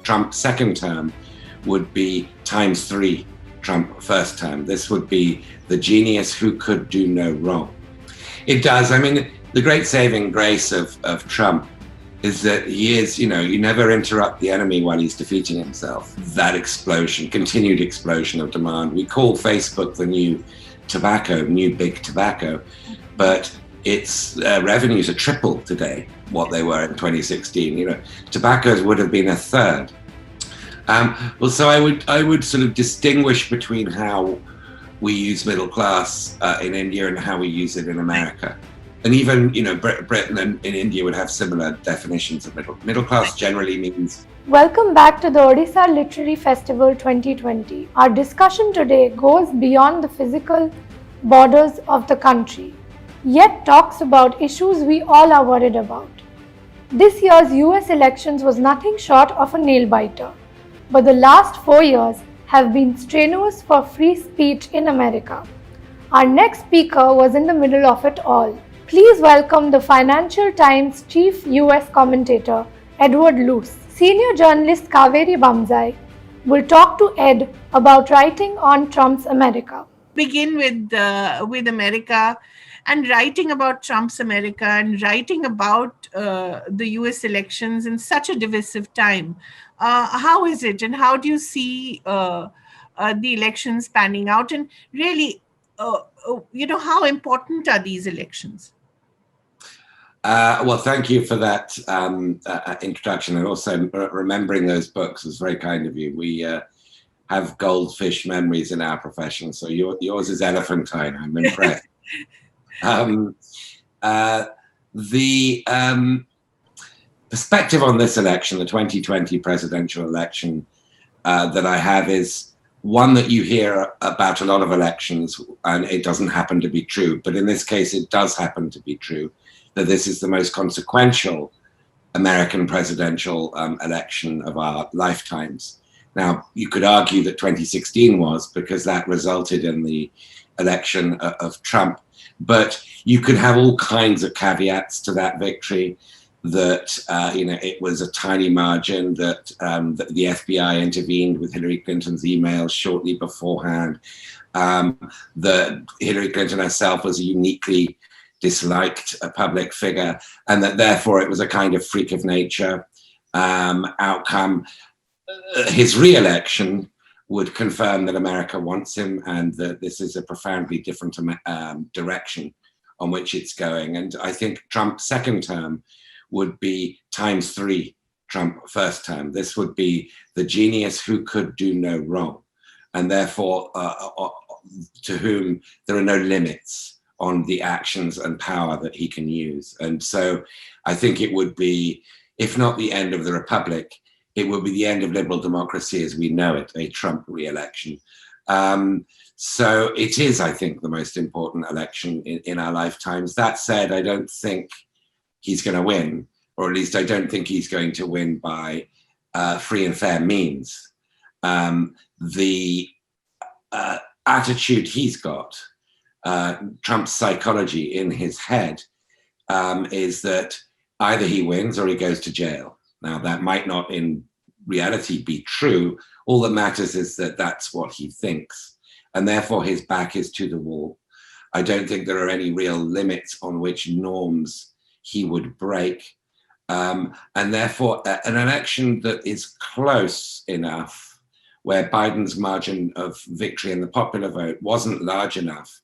Trump second term would be times 3 Trump first term. This would be the genius who could do no wrong. It does. I mean, the great saving grace of Trump is that he is, you never interrupt the enemy while he's defeating himself. That explosion, continued explosion of demand. We call Facebook the new tobacco, new big tobacco, but its revenues are triple today what they were in 2016. Tobaccos would have been a third. Well, so I would sort of distinguish between how we use middle class in India and how we use it in America. And even, Britain and in India would have similar definitions of middle class generally means. Welcome back to the Odisha Literary Festival 2020. Our discussion today goes beyond the physical borders of the country, yet talks about issues we all are worried about. This year's US elections was nothing short of a nail-biter, but the last 4 years have been strenuous for free speech in America. Our next speaker was in the middle of it all. Please welcome the Financial Times chief US commentator, Edward Luce. Senior journalist Kaveri Bamzai will talk to Ed about writing on Trump's America. Begin with America and writing about Trump's America and writing about the US elections in such a divisive time. How is it, and how do you see the elections panning out? And really, how important are these elections? Well, thank you for that introduction, and also remembering those books was very kind of you. We have goldfish memories in our profession, so yours is elephantine. I'm impressed. The perspective on this election, the 2020 presidential election, that I have is one that you hear about a lot of elections, and it doesn't happen to be true. But in this case, it does happen to be true, that this is the most consequential American presidential election of our lifetimes. Now, you could argue that 2016 was, because that resulted in the election of Trump. But you could have all kinds of caveats to that victory, that it was a tiny margin, that the FBI intervened with Hillary Clinton's emails shortly beforehand, that Hillary Clinton herself was a uniquely disliked public figure, and that therefore it was a kind of freak of nature outcome. His re-election would confirm that America wants him, and that this is a profoundly different direction on which it's going. And I think Trump's second term would be times 3 Trump first term. This would be the genius who could do no wrong, and therefore to whom there are no limits on the actions and power that he can use. And so I think it would be, if not the end of the Republic, it would be the end of liberal democracy as we know it, a Trump re-election. So it is, I think, the most important election in our lifetimes. That said, I don't think he's going to win, or at least I don't think he's going to win by free and fair means. The attitude he's got, Trump's psychology in his head, is that either he wins or he goes to jail. Now, that might not in reality be true. All that matters is that that's what he thinks, and therefore his back is to the wall. I don't think there are any real limits on which norms he would break. And therefore, an election that is close enough, where Biden's margin of victory in the popular vote wasn't large enough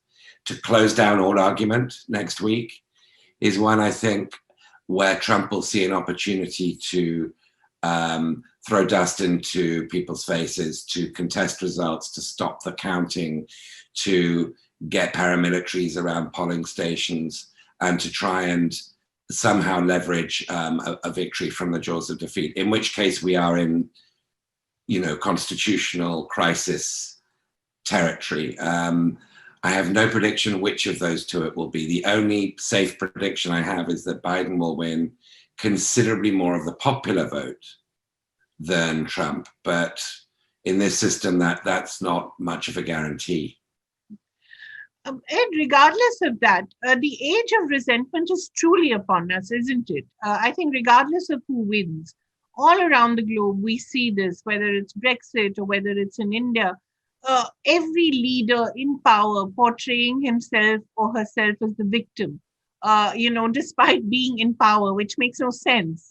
to close down all argument next week, is one, I think, where Trump will see an opportunity to throw dust into people's faces, to contest results, to stop the counting, to get paramilitaries around polling stations, and to try and somehow leverage a victory from the jaws of defeat, in which case we are in, constitutional crisis territory. I have no prediction which of those two it will be. The only safe prediction I have is that Biden will win considerably more of the popular vote than Trump. But in this system, that's not much of a guarantee. Ed, regardless of that, the age of resentment is truly upon us, isn't it? I think regardless of who wins, all around the globe, we see this, whether it's Brexit or whether it's in India. Every leader in power portraying himself or herself as the victim, despite being in power, which makes no sense,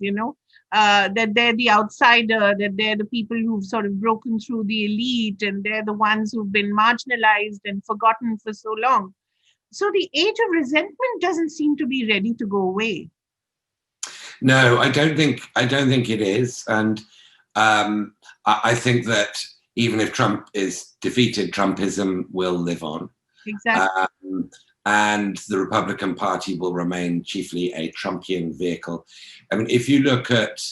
that they're the outsider, that they're the people who've sort of broken through the elite, and they're the ones who've been marginalized and forgotten for so long. So the age of resentment doesn't seem to be ready to go away. No, I don't think it is, and I think that even if Trump is defeated, Trumpism will live on. Exactly. And the Republican Party will remain chiefly a Trumpian vehicle. I mean, if you look at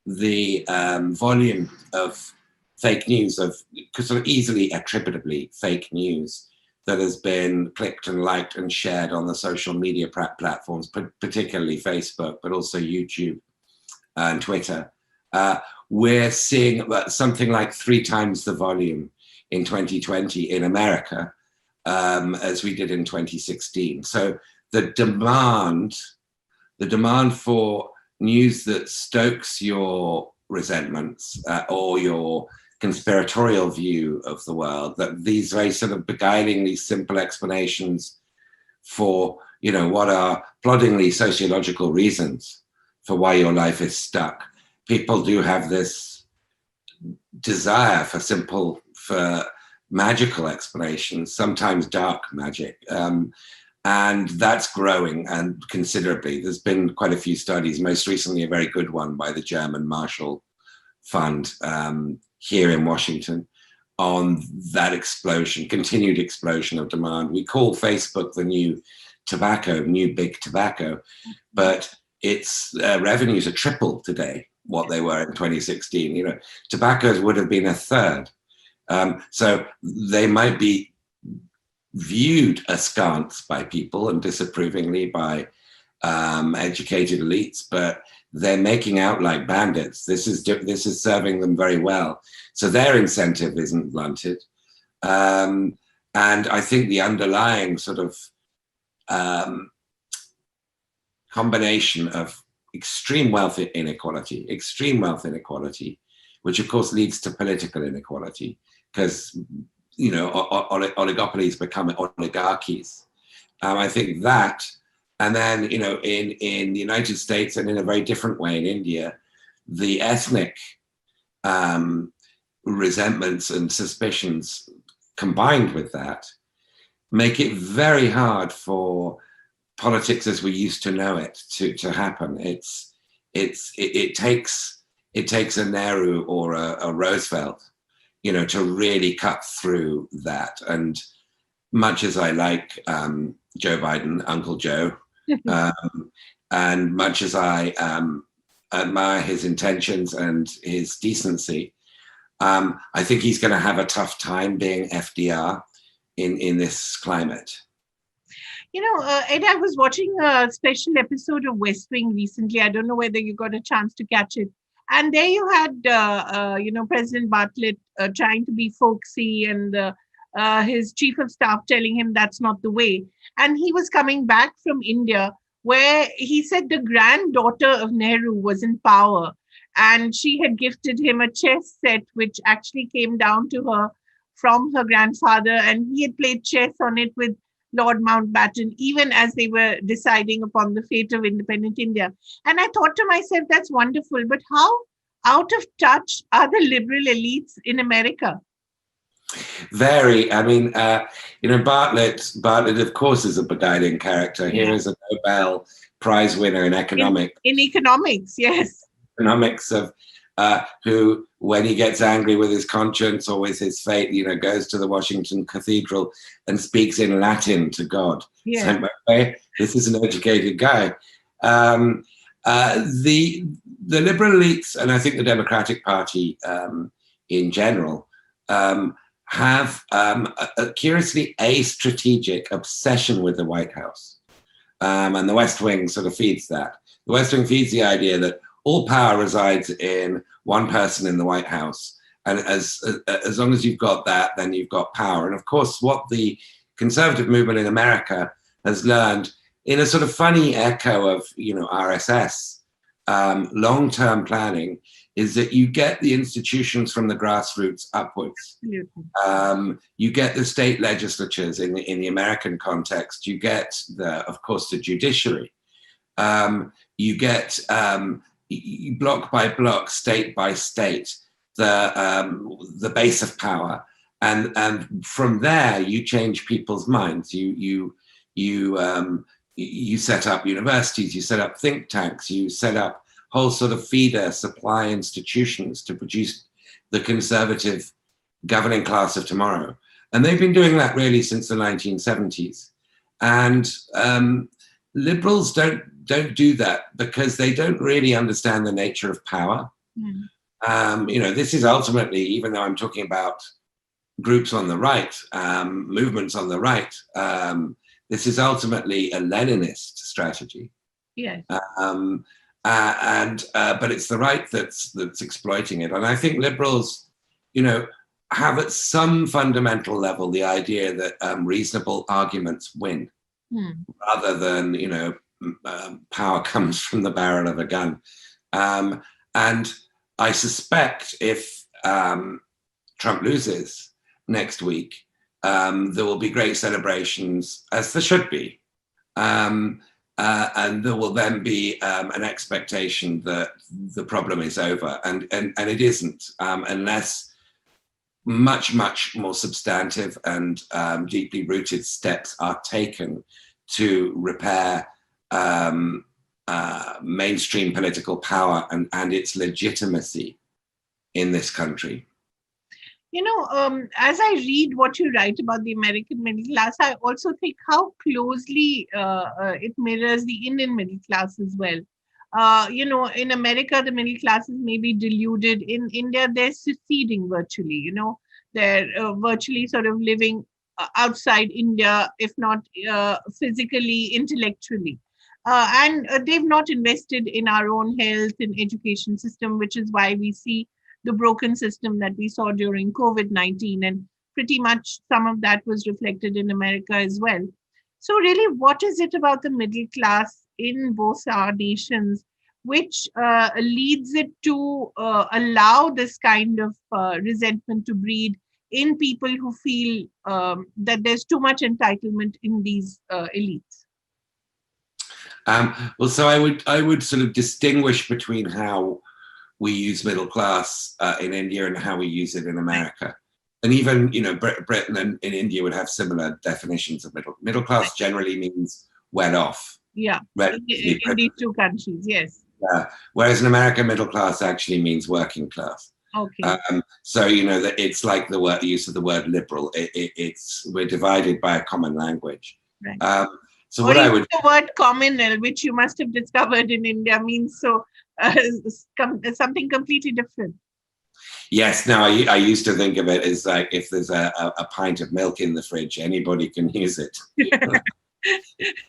the volume of fake news, of sort of easily attributably fake news that has been clicked and liked and shared on the social media platforms, particularly Facebook, but also YouTube and Twitter, we're seeing something like 3 times the volume in 2020 in America as we did in 2016. So the demand for news that stokes your resentments or your conspiratorial view of the world, that these very sort of beguilingly simple explanations for, what are ploddingly sociological reasons for why your life is stuck. People do have this desire for magical explanations, sometimes dark magic. And that's growing and considerably. There's been quite a few studies, most recently a very good one by the German Marshall Fund here in Washington, on that continued explosion of demand. We call Facebook the new big tobacco, but its revenues are triple today what they were in 2016. Tobaccos would have been a third. So they might be viewed askance by people and disapprovingly by educated elites, but they're making out like bandits. This is serving them very well. So their incentive isn't blunted. And I think the underlying sort of combination of extreme wealth inequality, which of course leads to political inequality, because oligopolies become oligarchies. I think that, and then in the United States and in a very different way in India, the ethnic resentments and suspicions combined with that make it very hard for politics as we used to know it to happen. It takes a Nehru or a Roosevelt, to really cut through that. And much as I like Joe Biden, Uncle Joe, and much as I admire his intentions and his decency, I think he's going to have a tough time being FDR in this climate. Ed, I was watching a special episode of West Wing recently. I don't know whether you got a chance to catch it. And there you had, President Bartlett trying to be folksy, and his chief of staff telling him that's not the way. And he was coming back from India, where he said the granddaughter of Nehru was in power, and she had gifted him a chess set, which actually came down to her from her grandfather. And he had played chess on it with Lord Mountbatten, even as they were deciding upon the fate of independent India. And I thought to myself, that's wonderful, but how out of touch are the liberal elites in America? Very. I mean, Bartlett, of course, is a beguiling character. Here is a Nobel Prize winner in economics. In economics, yes. Economics of who, when he gets angry with his conscience or with his fate, goes to the Washington Cathedral and speaks in Latin to God. Yeah. So, okay, this is an educated guy. The liberal elites, and I think the Democratic Party in general, have a curiously a strategic obsession with the White House. And the West Wing sort of feeds that. The West Wing feeds the idea that all power resides in one person in the White House. And as long as you've got that, then you've got power. And of course, what the conservative movement in America has learned, in a sort of funny echo of, RSS, long-term planning, is that you get the institutions from the grassroots upwards. You get the state legislatures in the American context. You get of course, the judiciary. You get block by block, state by state, the base of power, and from there you change people's minds. You set up universities, you set up think tanks, you set up whole sort of feeder supply institutions to produce the conservative governing class of tomorrow. And they've been doing that really since the 1970s. And liberals don't do that because they don't really understand the nature of power. This is ultimately, even though I'm talking about groups on the right, movements on the right, this is ultimately a Leninist strategy. Yes. But it's the right that's exploiting it. And I think liberals, have at some fundamental level the idea that reasonable arguments win, rather than power comes from the barrel of a gun. And I suspect if Trump loses next week, there will be great celebrations, as there should be. And there will then be an expectation that the problem is over, and it isn't, unless much more substantive and deeply rooted steps are taken to repair mainstream political power and its legitimacy in this country. As I read what you write about the American middle class, I also think how closely it mirrors the Indian middle class as well. In America, the middle classes may be deluded. In India, they're seceding virtually. They're virtually sort of living outside India, if not physically, intellectually. And they've not invested in our own health and education system, which is why we see the broken system that we saw during COVID-19, and pretty much some of that was reflected in America as well. So really, what is it about the middle class in both our nations which leads it to allow this kind of resentment to breed in people who feel that there's too much entitlement in these elites? So I would sort of distinguish between how we use middle class in India and how we use it in America. And even, Britain and in India would have similar definitions of middle class. Generally means well off. Yeah, in these two countries, yes. Whereas in America, middle class actually means working class. Okay. So that it's like the use of the word liberal. We're divided by a common language. Right. So what I would the word communal, which you must have discovered in India, means something completely different. Yes. Now I used to think of it as like if there's a pint of milk in the fridge, anybody can use it.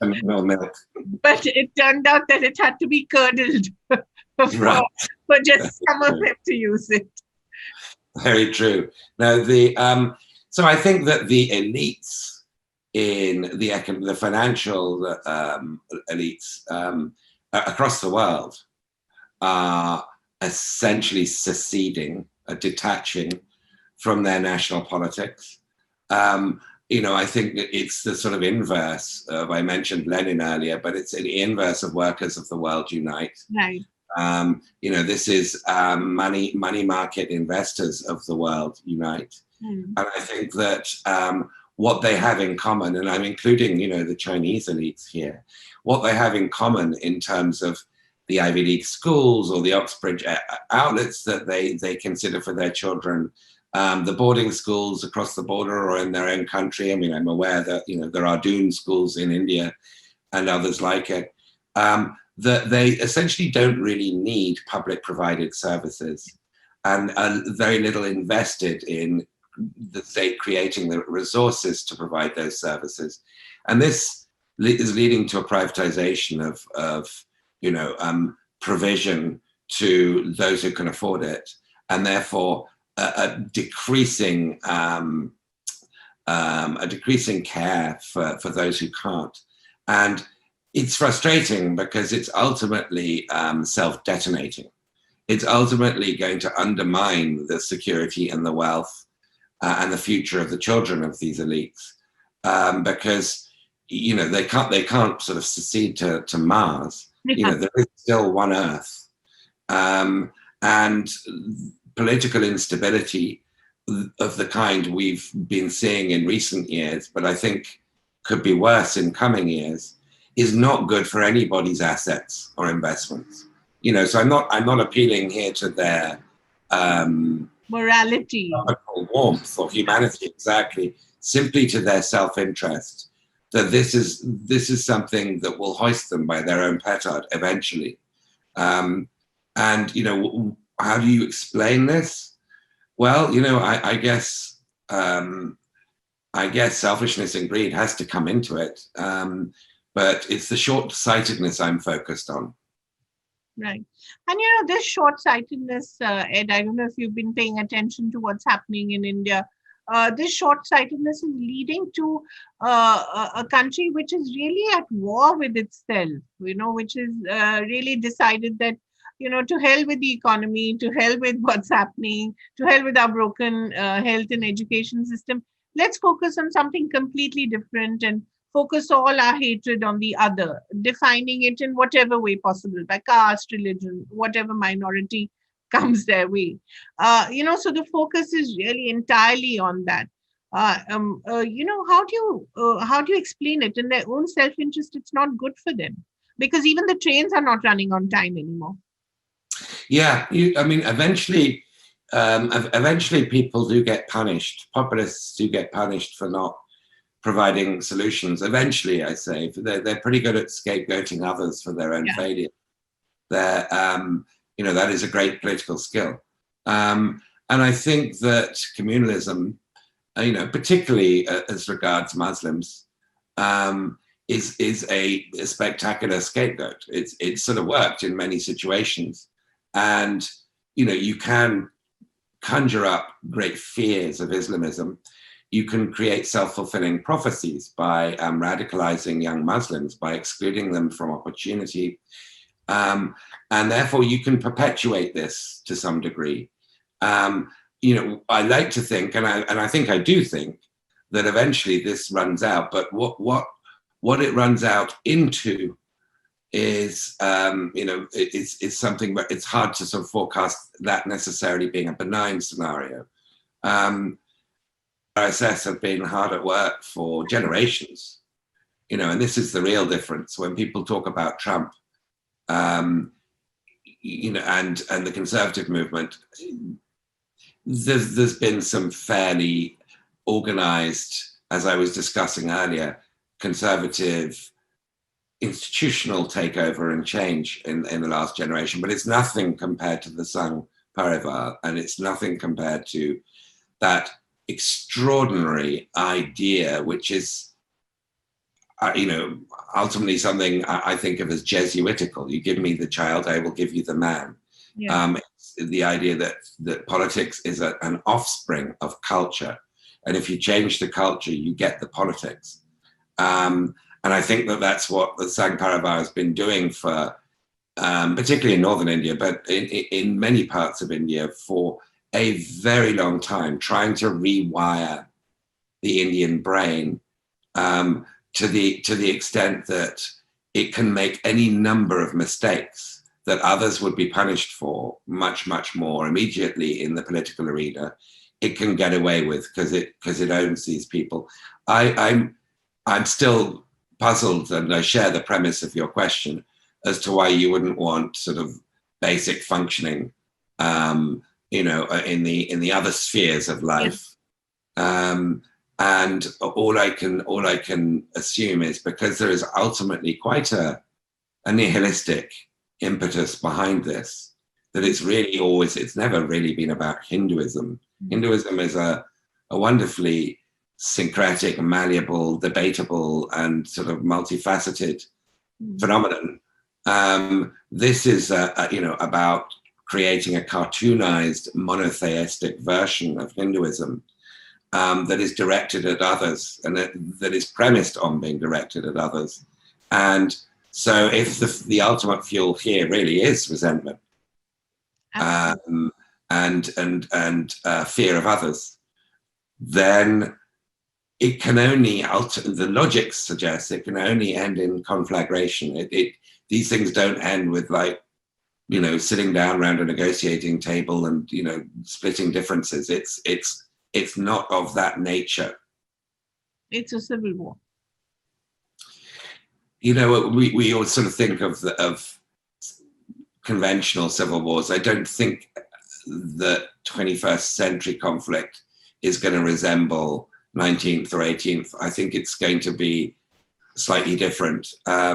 No milk. But it turned out that it had to be curdled for just some of them to use it. Very true. Now so I think that the elites in the financial elites across the world are essentially seceding, detaching from their national politics. I think that it's the sort of inverse of, I mentioned Lenin earlier, but it's the inverse of Workers of the World Unite. Right. This is money market investors of the world unite. And I think that what they have in common, and I'm including, the Chinese elites here, what they have in common in terms of the Ivy League schools or the Oxbridge outlets that they consider for their children, the boarding schools across the border or in their own country. I mean, I'm aware that, there are Doon schools in India and others like it, that they essentially don't really need public provided services and are very little invested in the state creating the resources to provide those services. And this is leading to a privatization of provision to those who can afford it, and therefore a decreasing care for those who can't. And it's frustrating because it's ultimately self-detonating. it's ultimately going to undermine the security and the wealth and the future of the children of these elites, because they can't sort of secede to Mars. There is still one Earth, and political instability of the kind we've been seeing in recent years, but I think could be worse in coming years, is not good for anybody's assets or investments. So I'm not appealing here to their morality, warmth, or humanity, exactly, simply to their self-interest. That this is something that will hoist them by their own petard eventually. And how do you explain this? Well, I guess selfishness and greed has to come into it, but it's the short-sightedness I'm focused on. Right. And this short-sightedness, Ed, I don't know if you've been paying attention to what's happening in India. This short-sightedness is leading to a country which is really at war with itself, which is really decided that, to hell with the economy, to hell with what's happening, to hell with our broken health and education system. Let's focus on something completely different and focus all our hatred on the other, defining it in whatever way possible, by caste, religion, whatever minority comes their way. So the focus is really entirely on that. How do you explain it? In their own self-interest, it's not good for them, because even the trains are not running on time anymore. Yeah, eventually people do get punished. Populists do get punished for not providing solutions. Eventually, I say, they're pretty good at scapegoating others for their own failure. They're, that is a great political skill. And I think that communalism, particularly as regards Muslims, is a spectacular scapegoat. It's sort of worked in many situations. And, you can conjure up great fears of Islamism. You can create self-fulfilling prophecies by radicalizing young Muslims, by excluding them from opportunity. And therefore, you can perpetuate this to some degree. I like to think, and I think I do think, that eventually this runs out. But what it runs out into is, is something, but it's hard to sort of forecast that necessarily being a benign scenario. RSS have been hard at work for generations, and this is the real difference when people talk about Trump, and the conservative movement. There's been some fairly organized, as I was discussing earlier, conservative institutional takeover and change in the last generation, but it's nothing compared to the Sangh Parivar, and it's nothing compared to that extraordinary idea, which is, ultimately something I think of as Jesuitical. You give me the child, I will give you the man. Yeah. It's the idea that politics is an offspring of culture, and if you change the culture, you get the politics. And I think that's what the Sangh Parivar has been doing for, particularly in northern India, but in many parts of India for a very long time, trying to rewire the Indian brain to the extent that it can make any number of mistakes that others would be punished for much, much more immediately in the political arena. It can get away with because it owns these people. I'm still puzzled, and I share the premise of your question as to why you wouldn't want sort of basic functioning, in the other spheres of life. Yes. And all I can assume is because there is ultimately quite a nihilistic impetus behind this, that it's never really been about Hinduism. Mm-hmm. Hinduism is a wonderfully syncretic, malleable, debatable, and sort of multifaceted phenomenon. This is, about creating a cartoonized monotheistic version of Hinduism that is directed at others, and that is premised on being directed at others. And so if the ultimate fuel here really is resentment, um, and fear of others, then it can only the logic suggests it can only end in conflagration. These things don't end with, like, sitting down around a negotiating table and splitting differences. It's not of that nature. It's a civil war. We always sort of think of conventional civil wars. I don't think the 21st century conflict is going to resemble 19th or 18th. I think it's going to be slightly different. I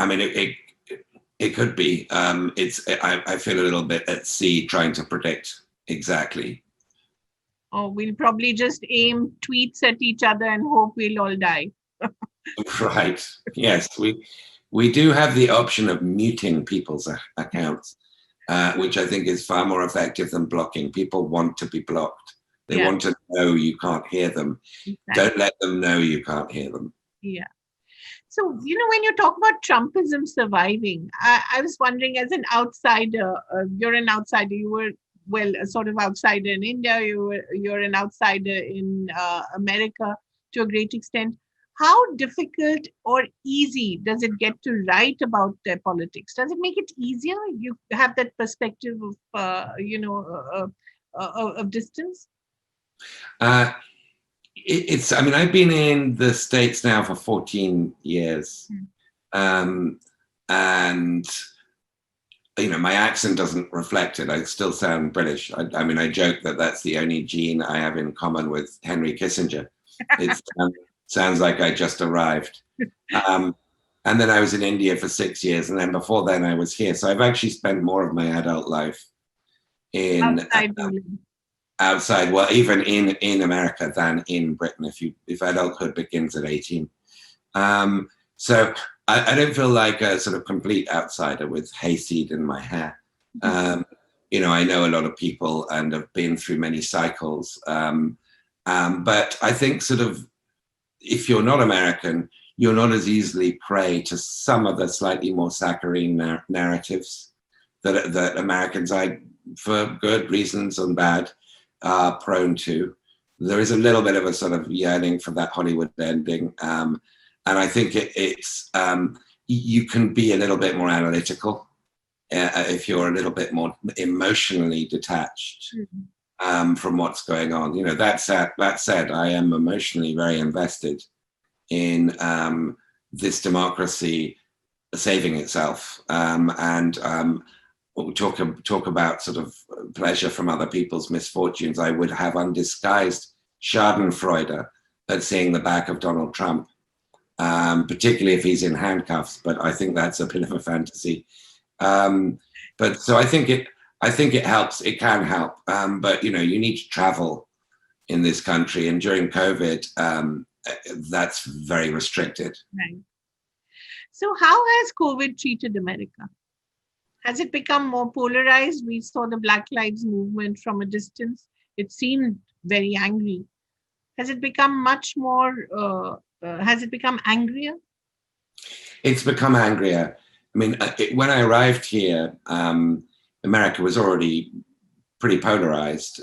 mean, it could be. I feel a little bit at sea trying to predict exactly. Oh, we'll probably just aim tweets at each other and hope we'll all die. Right. Yes, we do have the option of muting people's accounts, which I think is far more effective than blocking. People want to be blocked. They want to know you can't hear them. Exactly. Don't let them know you can't hear them. Yeah. So, when you talk about Trumpism surviving, I was wondering, as an outsider, you're an outsider. You were, well, a sort of outsider in India. You're an outsider in America to a great extent. How difficult or easy does it get to write about their politics? Does it make it easier? You have that perspective of, of distance? I mean, I've been in the States now for 14 years. And, my accent doesn't reflect it. I still sound British. I mean, I joke that that's the only gene I have in common with Henry Kissinger. It sounds like I just arrived. And then I was in India for 6 years. And then before then I was here. So I've actually spent more of my adult life in outside, well, even in America than in Britain, if adulthood begins at 18. So I don't feel like a sort of complete outsider with hayseed in my hair. I know a lot of people and have been through many cycles. But I think sort of, if you're not American, you're not as easily prey to some of the slightly more saccharine narratives that Americans, for good reasons and bad, are prone to. There is a little bit of a sort of yearning for that Hollywood ending. And I think it's you can be a little bit more analytical if you're a little bit more emotionally detached from what's going on. That said, I am emotionally very invested in this democracy saving itself. And talk about sort of pleasure from other people's misfortunes. I would have undisguised schadenfreude at seeing the back of Donald Trump, particularly if he's in handcuffs. But I think that's a bit of a fantasy. But so I think it helps. It can help. But you need to travel in this country, and during COVID, that's very restricted. Right. So how has COVID treated America? Has it become more polarized? We saw the Black Lives Movement from a distance. It seemed very angry. Has it become much more, has it become angrier? It's become angrier. I mean, when I arrived here, America was already pretty polarized.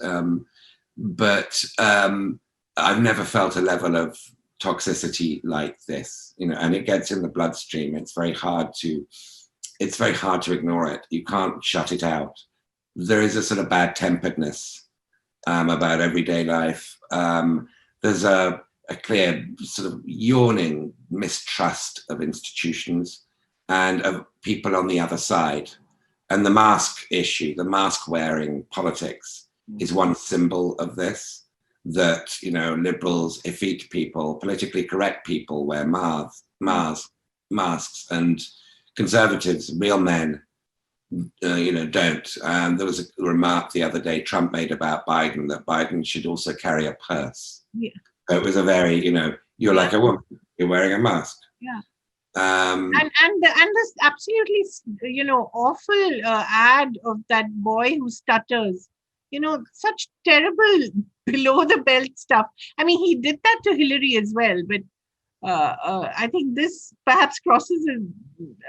But I've never felt a level of toxicity like this, and it gets in the bloodstream. It's very hard to ignore it. You can't shut it out. There is a sort of bad temperedness about everyday life. There's a clear sort of yawning mistrust of institutions and of people on the other side. And the mask issue, the mask wearing politics is one symbol of this, that, liberals, effete people, politically correct people wear masks, and conservatives, real men, don't. There was a remark the other day Trump made about Biden, that Biden should also carry a purse. Yeah. So it was a very, you're like a woman, you're wearing a mask. Yeah. And this absolutely, awful ad of that boy who stutters, such terrible below the belt stuff. I mean, he did that to Hillary as well, but I think this perhaps crosses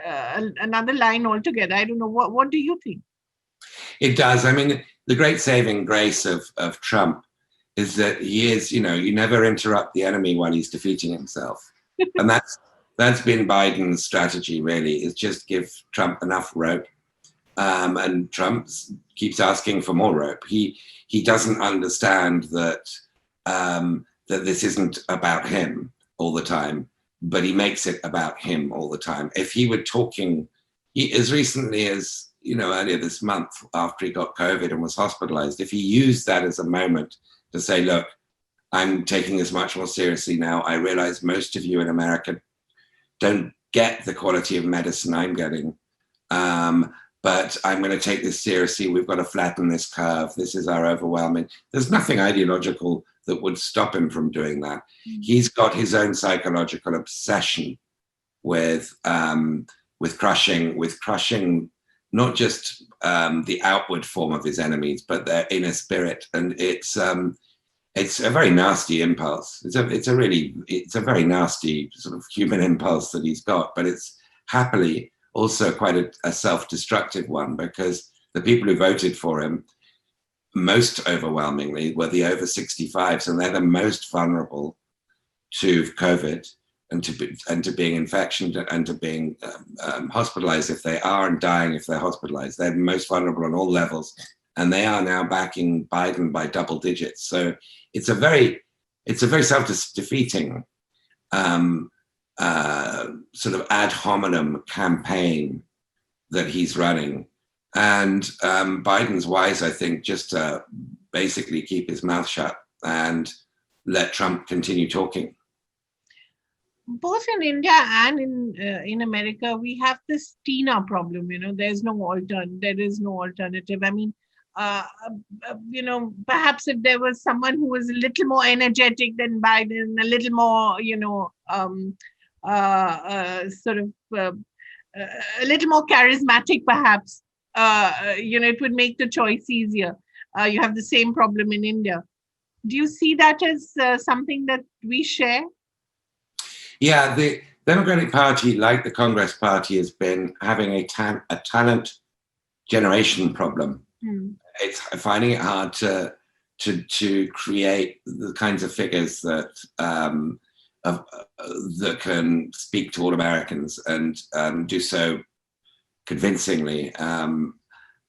another line altogether. I don't know. What do you think? It does. I mean, the great saving grace of Trump is that he is, you know, you never interrupt the enemy while he's defeating himself. And that's been Biden's strategy, really, is just give Trump enough rope. And Trump keeps asking for more rope. He doesn't understand that that this isn't about him all the time, but he makes it about him all the time. If he were talking, as recently as, you know, earlier this month after he got COVID and was hospitalized, if he used that as a moment to say, look, I'm taking this much more seriously now. I realize most of you in America don't get the quality of medicine I'm getting. But I'm going to take this seriously. We've got to flatten this curve. This is our overwhelming. There's nothing ideological that would stop him from doing that. He's got his own psychological obsession with crushing not just the outward form of his enemies, but their inner spirit. And it's a very nasty impulse. It's a very nasty sort of human impulse that he's got, but it's happily also quite a self-destructive one, because the people who voted for him most overwhelmingly were the over 65s, and they're the most vulnerable to COVID and to being infected and to being hospitalized if they are, and dying if they're hospitalized. They're most vulnerable on all levels, and they are now backing Biden by double digits. So it's a very self-defeating sort of ad hominem campaign that he's running. And Biden's wise, I think, just to basically keep his mouth shut and let Trump continue talking. Both in India and in America, we have this TINA problem. You know, there is no alternative. I mean, you know, perhaps if there was someone who was a little more energetic than Biden, a little more, you know, a little more charismatic, perhaps, you know, it would make the choice easier. You have the same problem in India. Do you see that as something that we share? Yeah, the Democratic Party, like the Congress Party, has been having a talent generation problem. It's finding it hard to create the kinds of figures that that can speak to all Americans and do so convincingly, and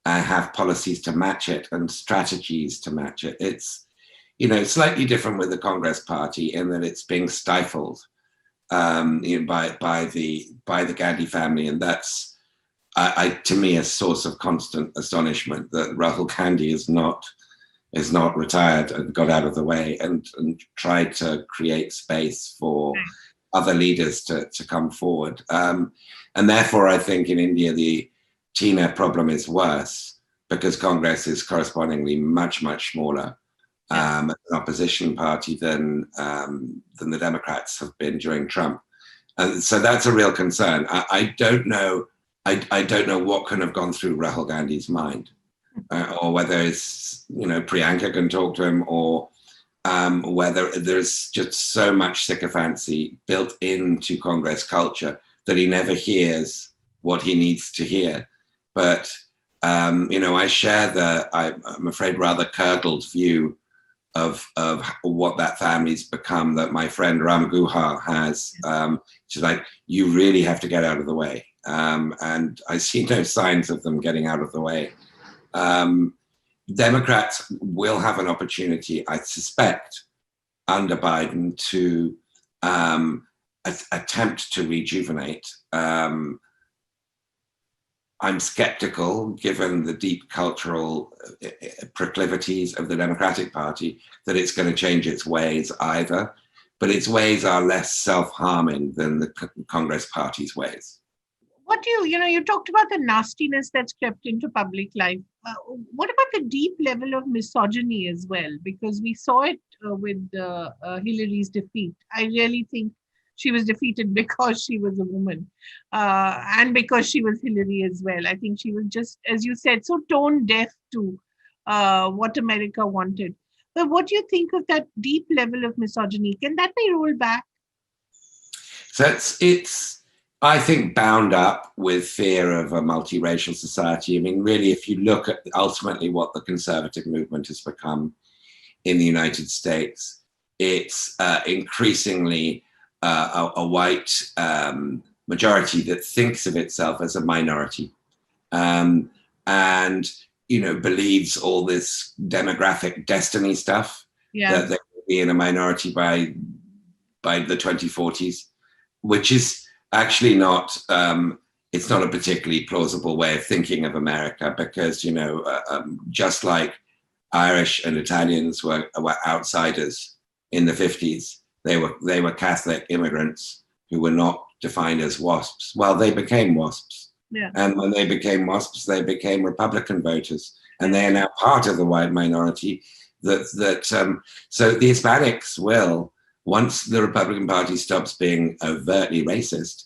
have policies to match it and strategies to match it. It's, you know, slightly different with the Congress Party in that it's being stifled you know, by the Gandhi family, and that's to me a source of constant astonishment that Rahul Gandhi is not retired and got out of the way and tried to create space for other leaders to come forward. And therefore, I think in India, the TINA problem is worse because Congress is correspondingly much, much smaller as an opposition party than the Democrats have been during Trump. And so that's a real concern. I don't know. I don't know what can have gone through Rahul Gandhi's mind. Or whether it's, you know, Priyanka can talk to him, or whether there's just so much sycophancy built into Congress culture that he never hears what he needs to hear. But, you know, I share I'm afraid, rather curdled view of what that family's become that my friend Ram Guha has. She's like, you really have to get out of the way. And I see no signs of them getting out of the way. Democrats will have an opportunity, I suspect, under Biden to attempt to rejuvenate. I'm skeptical, given the deep cultural proclivities of the Democratic Party, that it's going to change its ways either. But its ways are less self-harming than the Congress Party's ways. What you talked about the nastiness that's crept into public life. What about the deep level of misogyny as well? Because we saw it with Hillary's defeat. I really think she was defeated because she was a woman and because she was Hillary as well. I think she was just, as you said, so tone deaf to what America wanted. But what do you think of that deep level of misogyny? Can that be rolled back? So I think bound up with fear of a multiracial society. I mean, really, if you look at ultimately what the conservative movement has become in the United States, it's increasingly a white majority that thinks of itself as a minority, and believes all this demographic destiny stuff, that they will be in a minority by the 2040s, which is actually not. It's not a particularly plausible way of thinking of America, because just like Irish and Italians were outsiders in the 50s, they were Catholic immigrants who were not defined as WASPs. Well, they became WASPs. Yeah. And when they became WASPs, they became Republican voters, and they are now part of the white minority. So the Hispanics will, once the Republican Party stops being overtly racist,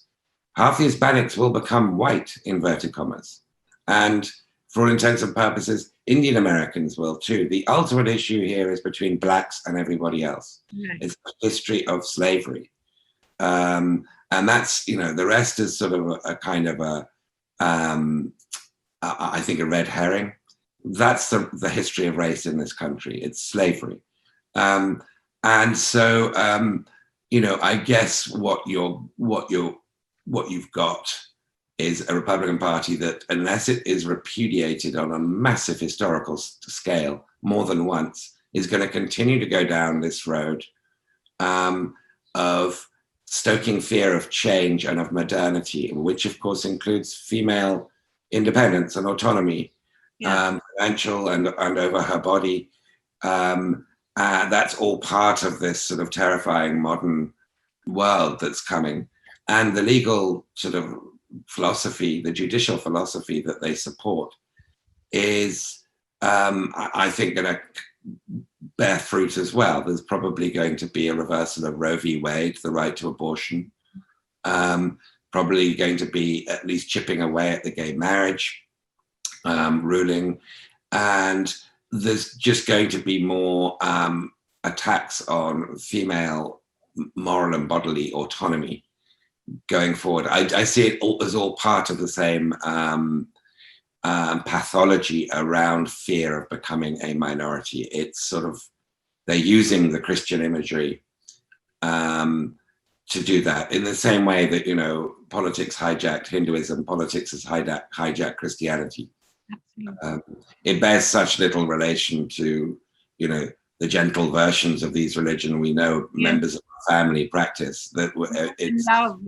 half the Hispanics will become white, inverted commas. And for all intents and purposes, Indian Americans will too. The ultimate issue here is between blacks and everybody else. Right. It's a history of slavery. And that's, the rest is sort of a kind of I think a red herring. That's the history of race in this country. It's slavery. And so, I guess what you've got is a Republican Party that, unless it is repudiated on a massive historical scale more than once, is going to continue to go down this road of stoking fear of change and of modernity, which of course includes female independence and autonomy, financial and over her body. That's all part of this sort of terrifying modern world that's coming. And the legal sort of philosophy, the judicial philosophy that they support is, I think, going to bear fruit as well. There's probably going to be a reversal of Roe v. Wade, the right to abortion, probably going to be at least chipping away at the gay marriage ruling. And there's just going to be more attacks on female moral and bodily autonomy going forward. I see it as all part of the same pathology around fear of becoming a minority. It's sort of, they're using the Christian imagery to do that, in the same way that, politics hijacked Hinduism, politics has hijacked Christianity. It bears such little relation to, the gentle versions of these religions we know members of our family practice. That it's love,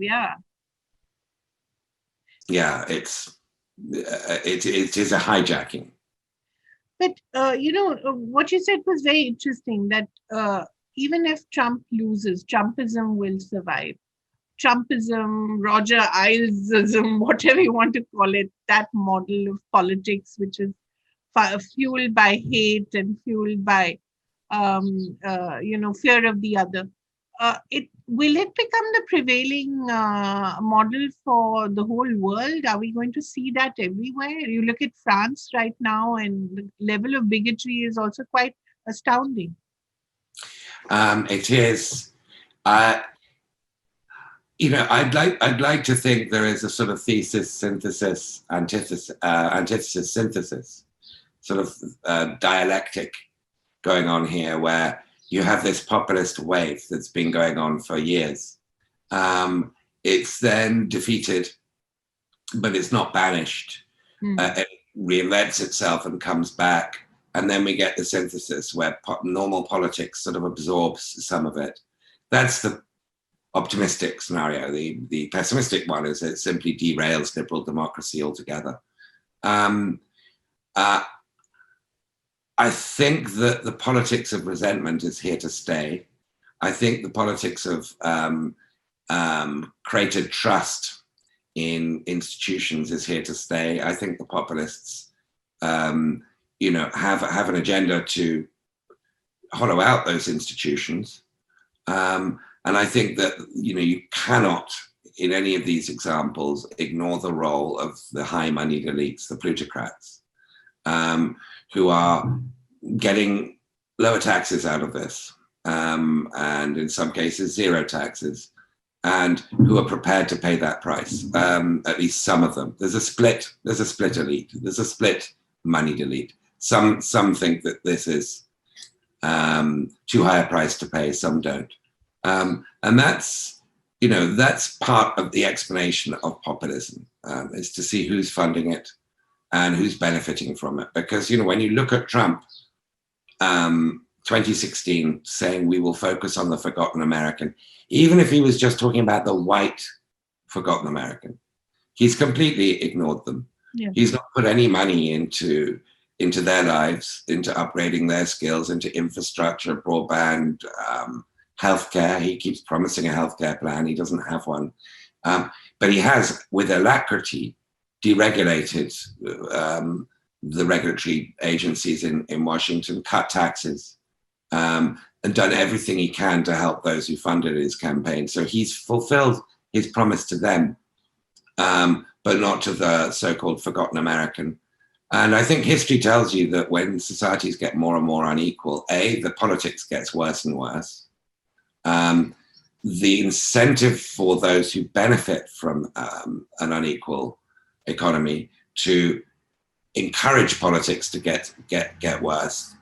it is a hijacking. But what you said was very interesting, that even if Trump loses, Trumpism will survive. Trumpism, Roger Ailes-ism, whatever you want to call it, that model of politics, which is fueled by hate and fueled by fear of the other. Will it become the prevailing model for the whole world? Are we going to see that everywhere? You look at France right now, and the level of bigotry is also quite astounding. It is. I'd like to think there is a sort of thesis, synthesis, antithesis, synthesis, sort of dialectic going on here, where you have this populist wave that's been going on for years. It's then defeated, but it's not banished. It reinvents itself and comes back. And then we get the synthesis where normal politics sort of absorbs some of it. That's the optimistic scenario. The pessimistic one is it simply derails liberal democracy altogether. I think that the politics of resentment is here to stay. I think the politics of created trust in institutions is here to stay. I think the populists, have an agenda to hollow out those institutions. And I think that, you cannot, in any of these examples, ignore the role of the high-moneyed elites, the plutocrats, who are getting lower taxes out of this, and in some cases, zero taxes. and who are prepared to pay that price. At least some of them. There's a split elite. There's a split moneyed elite. Some think that this is too high a price to pay. Some don't. And that's part of the explanation of populism, is to see who's funding it and who's benefiting from it. Because, when you look at Trump, 2016, saying we will focus on the forgotten American, even if he was just talking about the white forgotten American, he's completely ignored them. Yeah. He's not put any money into their lives, into upgrading their skills, into infrastructure, broadband, healthcare. He keeps promising a healthcare plan. He doesn't have one. But he has, with alacrity, deregulated the regulatory agencies in Washington, cut taxes, and done everything he can to help those who funded his campaign. So he's fulfilled his promise to them, but not to the so-called forgotten American. And I think history tells you that when societies get more and more unequal, the politics gets worse and worse. The incentive for those who benefit from an unequal economy to encourage politics to get worse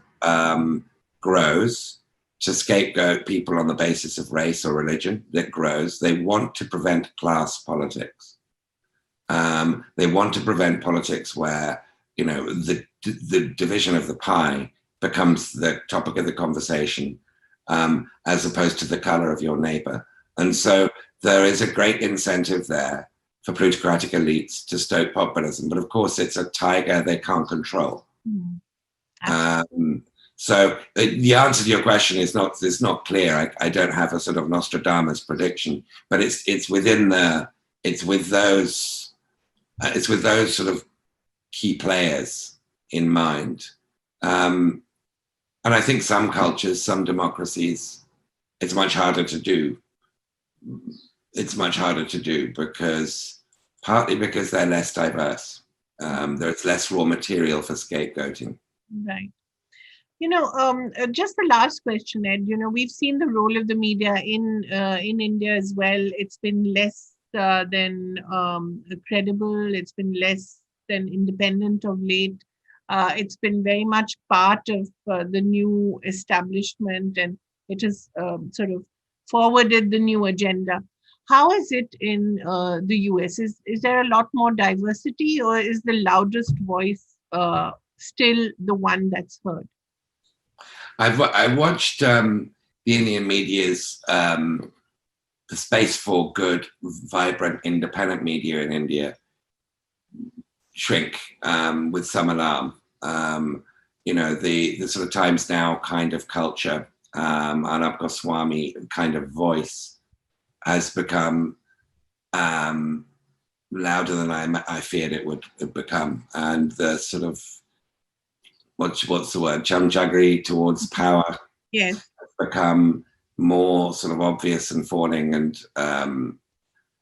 grows. To scapegoat people on the basis of race or religion, that grows. They want to prevent class politics. They want to prevent politics where the division of the pie becomes the topic of the conversation, as opposed to the color of your neighbor. And so there is a great incentive there for plutocratic elites to stoke populism. But of course, it's a tiger they can't control. So the answer to your question is not clear. I don't have a sort of Nostradamus prediction, but it's with those sort of key players in mind. And I think some cultures, some democracies, it's much harder to do. It's much harder to do partly because they're less diverse. There's less raw material for scapegoating. Right. Just the last question, Ed. We've seen the role of the media in India as well. It's been less than credible. It's been less than independent of late. It's been very much part of the new establishment, and it has sort of forwarded the new agenda. How is it in the US? Is there a lot more diversity, or is the loudest voice still the one that's heard? I watched the Indian media's the space for good, vibrant, independent media in India shrink with some alarm. The sort of Times Now kind of culture, Arnab Goswami kind of voice has become louder than I feared it would become, and the sort of what's the word? Chamjagri towards power. Yes. Has become more sort of obvious and fawning and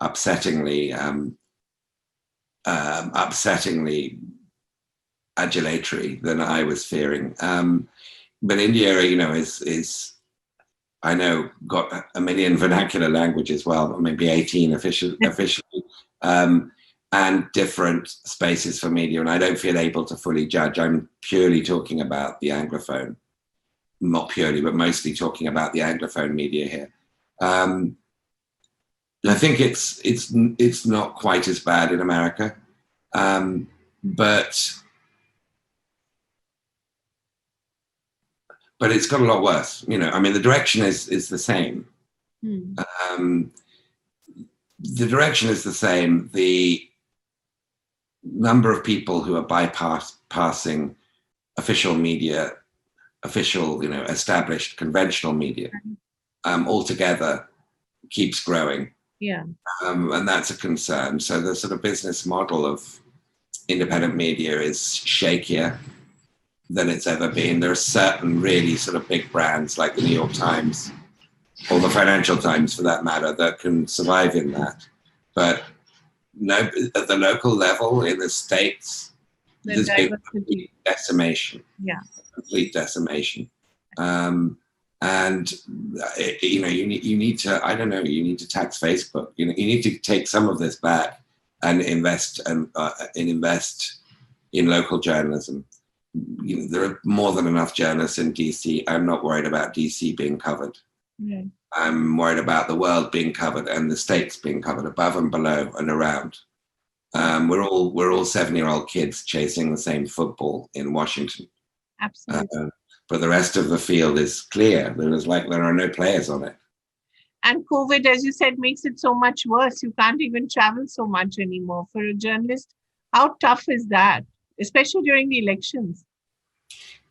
upsettingly adulatory than I was fearing. But India, is I know got a million vernacular languages, well, maybe 18 officially. And different spaces for media. And I don't feel able to fully judge. I'm purely talking about the Anglophone, not purely, but mostly talking about the Anglophone media here. I think it's not quite as bad in America, but it's got a lot worse. The direction is the same. The direction is the same. The number of people who are bypassing official media, established conventional media, altogether keeps growing. Yeah. And that's a concern. So the sort of business model of independent media is shakier than it's ever been. There are certain really sort of big brands like the New York Times, or the Financial Times for that matter, that can survive in that. But no, at the local level, in the States, there's been complete decimation. Yeah. Complete decimation. And And you need to, I don't know, you need to tax Facebook. You need to take some of this back and invest in local journalism. There are more than enough journalists in DC. I'm not worried about DC being covered. Yeah. I'm worried about the world being covered and the states being covered above and below and around. We're all 7-year-old kids chasing the same football in Washington. Absolutely. But the rest of the field is clear. There are no players on it. And COVID, as you said, makes it so much worse. You can't even travel so much anymore. For a journalist, how tough is that? Especially during the elections.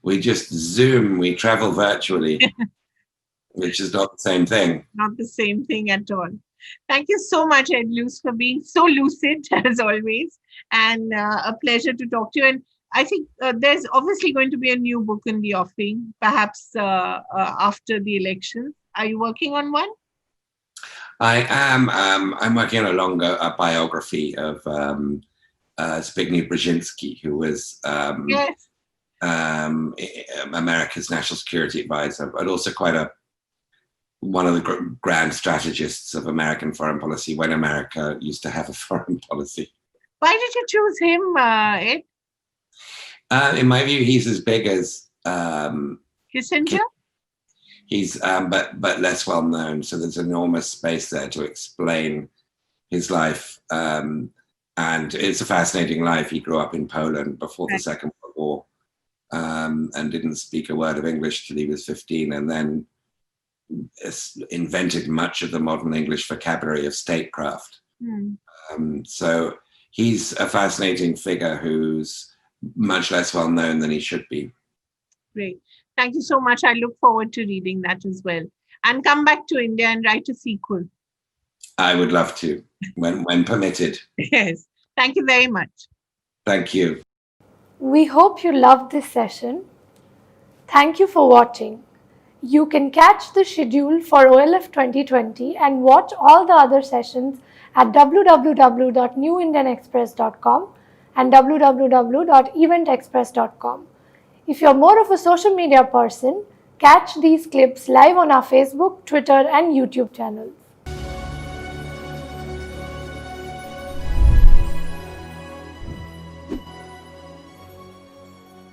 We just Zoom, we travel virtually, which is not the same thing. Not the same thing at all. Thank you so much, Ed Luce, for being so lucid as always, and a pleasure to talk to you. And I think there's obviously going to be a new book in the offing, perhaps after the election. Are you working on one? I am. I'm working on a longer biography of Zbigniew Brzezinski, who was Yes. America's national security advisor, but also one of the grand strategists of American foreign policy when America used to have a foreign policy. Why did you choose him, Ed? In my view, he's as big as Kissinger? He's but less well known. So there's enormous space there to explain his life, and it's a fascinating life. He grew up in Poland before the Second World War, and didn't speak a word of English till he was 15, and then invented much of the modern English vocabulary of statecraft. So he's a fascinating figure who's much less well known than he should be. Great. Thank you so much. I look forward to reading that as well. And come back to India and write a sequel. I would love to, when permitted. Yes. Thank you very much. Thank you. We hope you loved this session. Thank you for watching. You can catch the schedule for OLF 2020 and watch all the other sessions at www.newindianexpress.com and www.eventexpress.com. If you're more of a social media person, catch these clips live on our Facebook, Twitter, and YouTube channels.